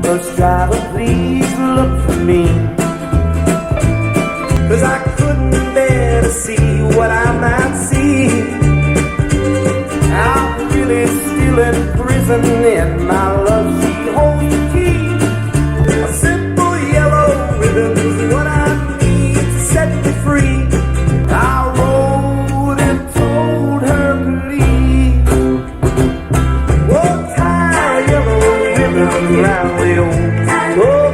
bus driver, please look for me. 'Cause I couldn't bear to see what I might see. I'm really still in prison and my love, she holds the key. A simple yellow ribbon's what I need to set me free. I wrote and told her please. Oh, tie a yellow ribbon round the old